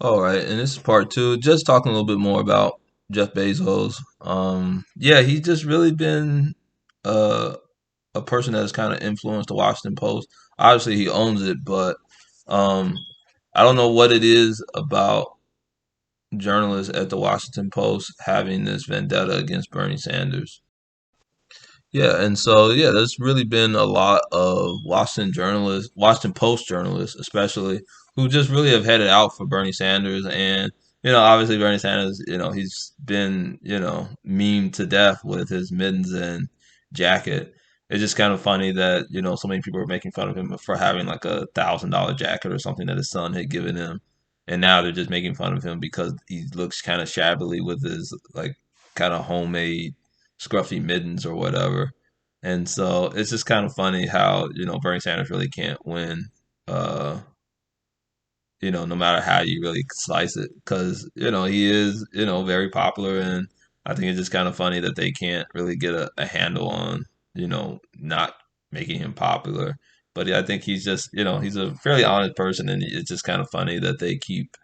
All right, and this is part two. Just talking a little bit more about Jeff Bezos. Yeah, he's just really been uh, a person that has kind of influenced the Washington Post. Obviously, he owns it, but um, I don't know what it is about journalists at the Washington Post having this vendetta against Bernie Sanders. Yeah, and so yeah, there's really been a lot of Washington journalists, Washington Post journalists, especially, who just really have headed out for Bernie Sanders, and obviously Bernie Sanders, he's been memed to death with his mittens and jacket. It's just kind of funny that so many people are making fun of him for having like $1,000 jacket or something that his son had given him, and now they're just making fun of him because he looks kind of shabbily with his like kind of homemade scruffy mittens or whatever. And so it's just kind of funny how, Bernie Sanders really can't win, uh, no matter how you really slice it, because, he is, very popular. And I think it's just kind of funny that they can't really get a handle on, not making him popular. But yeah, I think he's just, he's a fairly honest person. And it's just kind of funny that they keep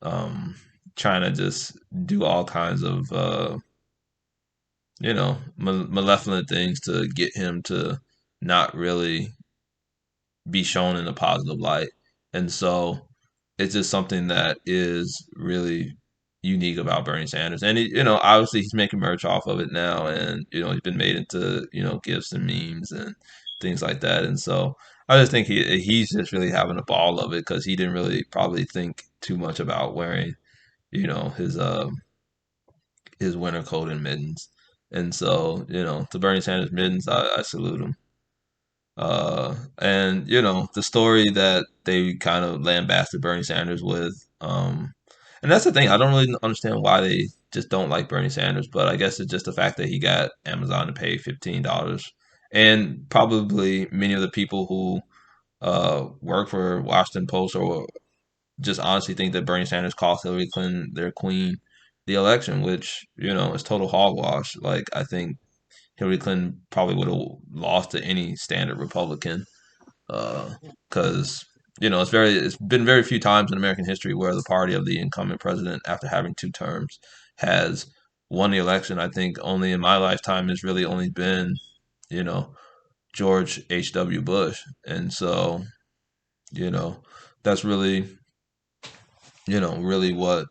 um, trying to just do all kinds of, malevolent things to get him to not really be shown in a positive light. And so it's just something that is really unique about Bernie Sanders. And obviously he's making merch off of it now, and he's been made into gifts and memes and things like that. And so I just think he's just really having a ball of it because he didn't really probably think too much about wearing his winter coat and mittens. And so, to Bernie Sanders mittens, I salute him. And the story that they kind of lambasted Bernie Sanders with, and that's the thing. I don't really understand why they just don't like Bernie Sanders, but I guess it's just the fact that he got Amazon to pay $15, and probably many of the people who work for Washington Post or just honestly think that Bernie Sanders cost Hillary Clinton, their queen, the election, which is total hogwash. Like I think Hillary Clinton probably would have lost to any standard Republican, because it's been very few times in American history where the party of the incumbent president, after having two terms, has won the election. I think only in my lifetime has really only been you know George H.W. Bush, and so you know that's really what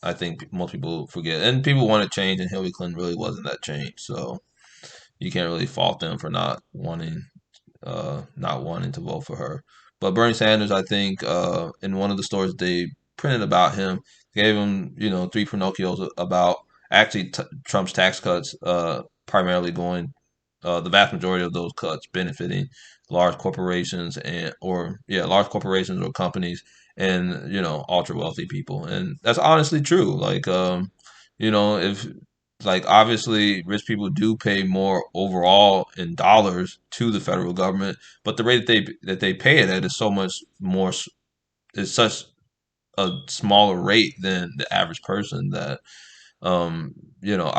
I think most people forget. And people want to change, and Hillary Clinton really wasn't that change. So you can't really fault them for not wanting to vote for her. But Bernie Sanders, I think, in one of the stories they printed about him, gave him, three Pinocchios about actually Trump's tax cuts, primarily going, the vast majority of those cuts benefiting large corporations large corporations or companies, and ultra wealthy people. And that's honestly true. Like, if like obviously rich people do pay more overall in dollars to the federal government, but the rate that they pay it at is so much more, is such a smaller rate than the average person that I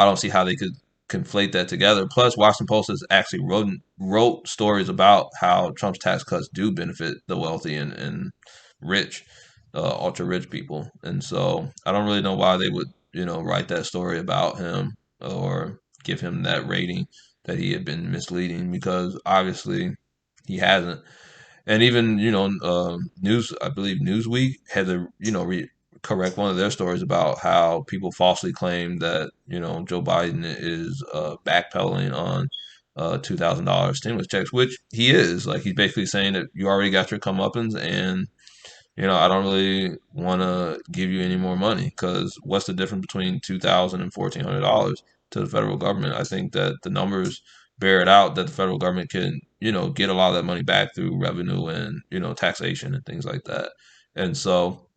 don't see how they could conflate that together. Plus, Washington Post has actually wrote stories about how Trump's tax cuts do benefit the wealthy and rich, ultra rich people. And so I don't really know why they would, write that story about him or give him that rating that he had been misleading, because obviously he hasn't. And even I believe Newsweek had to correct one of their stories about how people falsely claim that Joe Biden is backpedaling on $2,000 stimulus checks, which he is. Like he's basically saying that you already got your comeuppance, and I don't really want to give you any more money, because what's the difference between 2,000 and $1,400 to the federal government? I think that the numbers bear it out that the federal government can, get a lot of that money back through revenue and, taxation and things like that. And so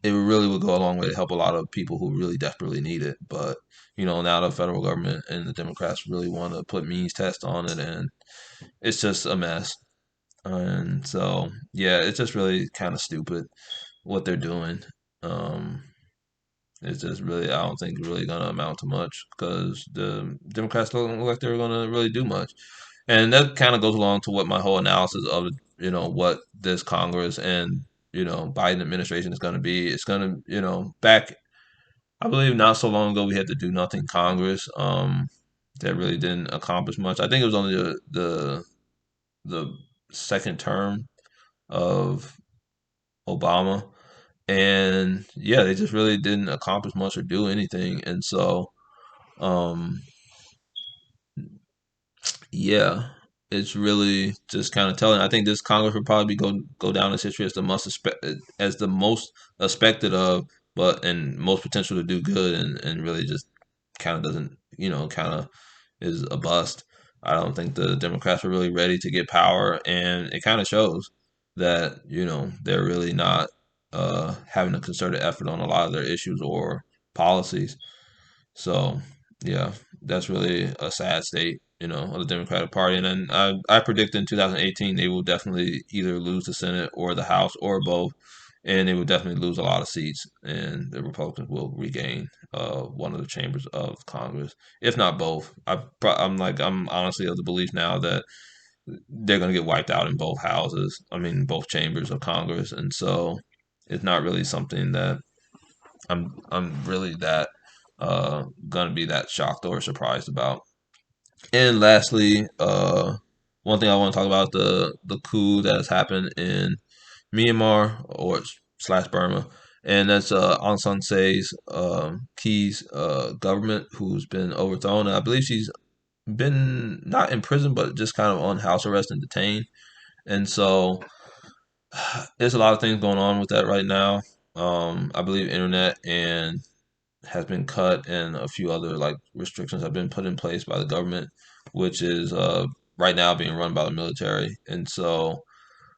it really would go a long way to help a lot of people who really desperately need it. But, now the federal government and the Democrats really want to put means test on it, and it's just a mess. And so, yeah, it's just really kind of stupid what they're doing. Um, it's just really, I don't think really going to amount to much, because the Democrats don't look like they're going to really do much. And that kind of goes along to what my whole analysis of, what this Congress and Biden administration is going to be. It's going to, back, I believe not so long ago we had the do nothing Congress that really didn't accomplish much. I think it was only the second term of Obama, and yeah, they just really didn't accomplish much or do anything. And so, um, yeah, it's really just kind of telling. I think this Congress would probably go down in history as the most expected of, but and most potential to do good, and really just kind of doesn't, kind of is a bust. I don't think the Democrats are really ready to get power, and it kind of shows that they're really not having a concerted effort on a lot of their issues or policies. So yeah, that's really a sad state, of the Democratic Party. And then I predict in 2018 they will definitely either lose the Senate or the House or both, and they will definitely lose a lot of seats, and the Republicans will regain one of the chambers of Congress, if not both. I'm honestly of the belief now that they're going to get wiped out in both houses. I mean, both chambers of Congress, and so it's not really something that I'm really that gonna be that shocked or surprised about. And lastly, one thing I want to talk about the coup that has happened in Myanmar or slash Burma, and that's Aung San Sei's Key's government who's been overthrown. And I believe she's been not in prison, but just kind of on house arrest and detained. And so there's a lot of things going on with that right now. I believe internet and has been cut, and a few other like restrictions have been put in place by the government, which is right now being run by the military. And so,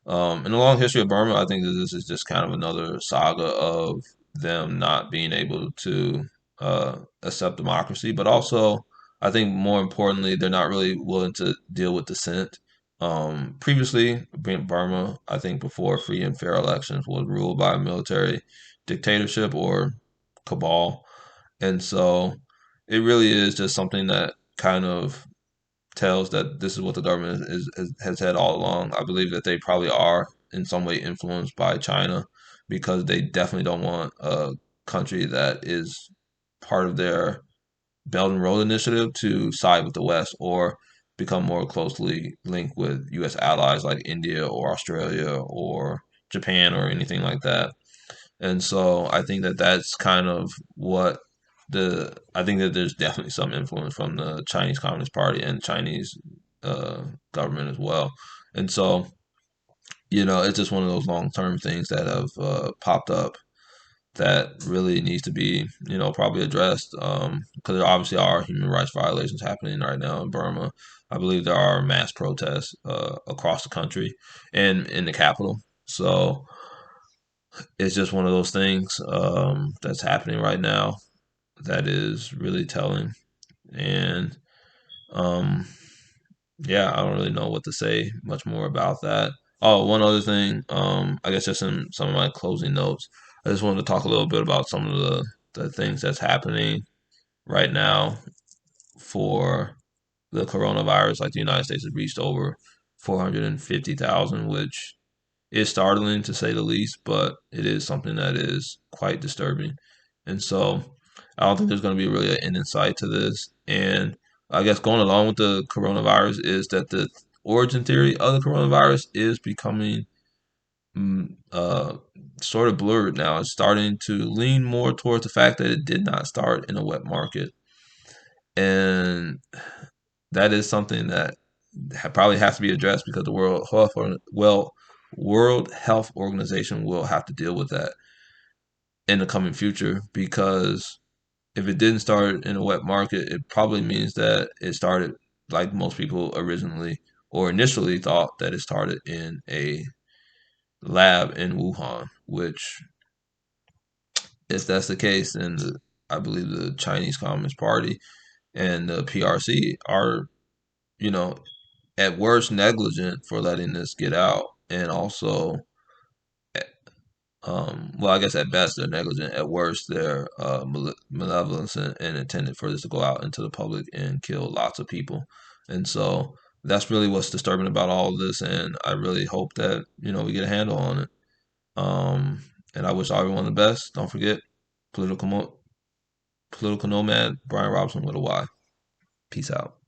in the long history of Burma, I think that this is just kind of another saga of them not being able to accept democracy, but also, I think more importantly, they're not really willing to deal with dissent. Previously, Burma, I think before free and fair elections, was ruled by a military dictatorship or cabal, and so it really is just something that kind of tells that this is what the government has had all along. I believe that they probably are in some way influenced by China, because they definitely don't want a country that is part of their Belt and Road Initiative to side with the West or become more closely linked with U.S. allies like India or Australia or Japan or anything like that. And so I think that that's kind of what I think that there's definitely some influence from the Chinese Communist Party and Chinese uh, government as well. And so, it's just one of those long term things that have popped up that really needs to be, probably addressed, because there obviously are human rights violations happening right now in Burma. I believe there are mass protests across the country and in the capital. So it's just one of those things that's happening right now that is really telling. And um, yeah, I don't really know what to say much more about that. Oh, one other thing, I guess just in some of my closing notes, I just wanted to talk a little bit about some of the things that's happening right now for the coronavirus. Like the United States has reached over 450,000, which is startling to say the least, but it is something that is quite disturbing. And so I don't think there's going to be really an end in sight to this. And I guess going along with the coronavirus is that the origin theory of the coronavirus is becoming mm, uh, sort of blurred now. It's starting to lean more towards the fact that it did not start in a wet market. And that is something that probably has to be addressed, because the World Health Organization will have to deal with that in the coming future, because if it didn't start in a wet market, it probably means that it started like most people originally or initially thought, that it started in a lab in Wuhan, which if that's the case, then I believe the Chinese Communist Party and the PRC are, you know, at worst negligent for letting this get out, and also, well, I guess at best they're negligent. At worst, they're malevolent and intended for this to go out into the public and kill lots of people. And so that's really what's disturbing about all of this. And I really hope that we get a handle on it. Um, and I wish everyone the best. Don't forget, political political nomad Brian Robinson with a Y. Peace out.